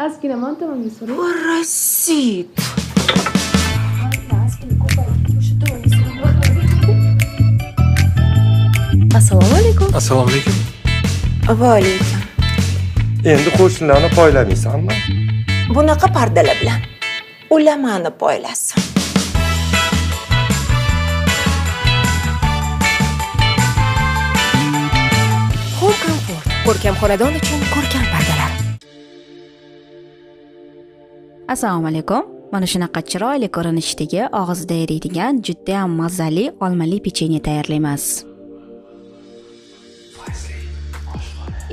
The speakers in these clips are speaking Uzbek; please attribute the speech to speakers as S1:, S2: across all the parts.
S1: ozgina man tomonga so'rang.
S2: Parasit.
S1: Assalomu alaykum.
S3: Assalomu alaykum.
S2: Va alaykum.
S4: Endi qo'shnilarni poylamaysanmi?
S2: Bunaqa pardalar bilan ulamani poylasin. Home Comfort. Ko'rkam xonadon uchun ko'rkam pardalar.
S5: Assalomu alaykum. Mana shunaqa chiroyli ko'rinishdagi, og'izda eriydigan juda ham mazali olmali pechenye tayyorlaymiz.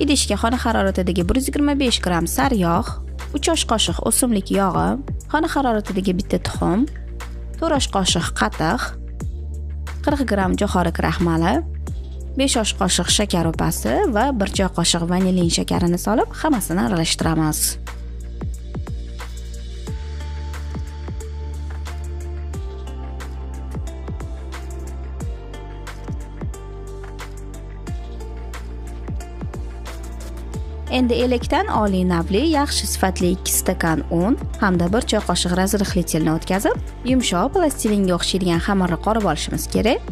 S5: Idishga xona haroratidagi 125 gram sariyog', 3 osh qoshiq o'simlik yog'i, xona haroratidagi bitta tuxum, 4 osh qoshiq qatiq, 40 gram jo'xori kraxmali, 5 osh qoshiq shakar upasi va 1 choy qoshiq vanilin shakarini solib, hammasini aralashtiramiz. Endi elakdan oliy navli, yaxshi sifatli 2 stakan un hamda 1 choy qoshiq razrixlitelni o'tkazib, yumshoq plastilinga o'xshaydigan xamirni qorib olishimiz kerak.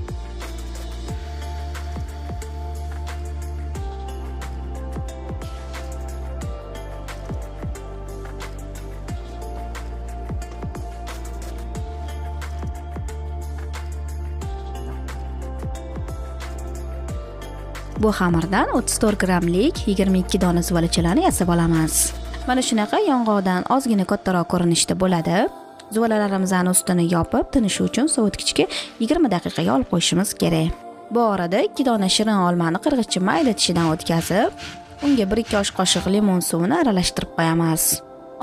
S5: Bu xamirdan 34 gramlik 22 dona zuvalachalarni yasab olamiz. Mana shunaqa yong'oqdan ozgina kattaroq ko'rinishda bo'ladi. Zuvalalarimizning ustini yopib, tinishi uchun sovutgichga 20 daqiqaga olib qo'yishimiz kerak. Bu orada 2 dona shirin olmani qirg'ichchi mayda tishidan o'tkazib, unga 1-2 osh qoshiq limon suvini aralashtirib qo'yamiz.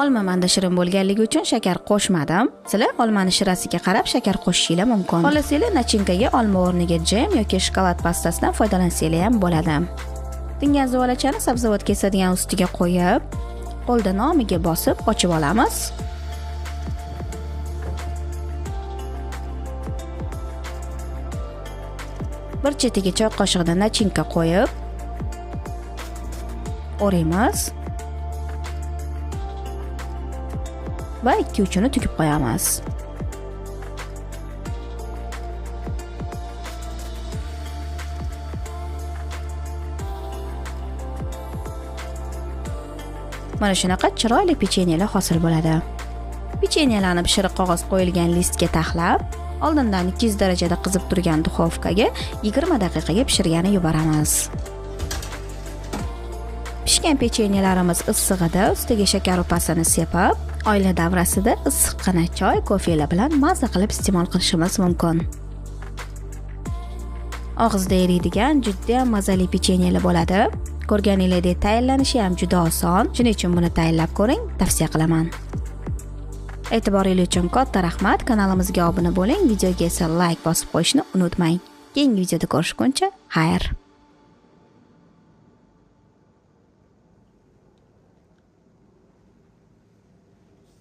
S5: Olma manda shirin bo'lganligi uchun shakar qo'shmadim. Sizlar olmani shirasiga qarab shakar qo'shishingiz mumkin. Xohlasanglar nachinkaga olma o'rniga jem yoki shokolad pastasidan foydalansanglar ham bo'ladi. Tingan zuvalachani sabzavot kesadigan ustiga qo'yib, qo'lda nomiga bosib ochib olamiz. Bir chetiga choy qoshiqdan nachinka qo'yib, o'raymiz. Va 2 uchini tugib qo'yamiz. Mana shunaqa chiroyli pechenyelar hosil bo'ladi. Pechenyelarni pishiriq qog'oz qo'yilgan listga taxlab, oldindan 200 darajada qizib turgan duxovkaga 20 daqiqaga pishirgani yuboramiz. Pishgan pechenyelarimiz issig'ida ustiga shakar upasini sepib, oila davrasida issiqqina choy, kofelar bilan mazza qilib iste'mol qilishimiz mumkin. Og'izda eriydigan juda mazali pechenyelar bo'ladi. Ko'rganingizdek tayyorlanishi ham juda oson. Shuning uchun buni tayyorlab ko'ring, tavsiya qilaman. E'tiboringiz uchun katta rahmat. Kanalimizga obuna bo'ling, videoga esa like bosib qo'yishni unutmang. Keyingi videoda ko'rishguncha, xayr.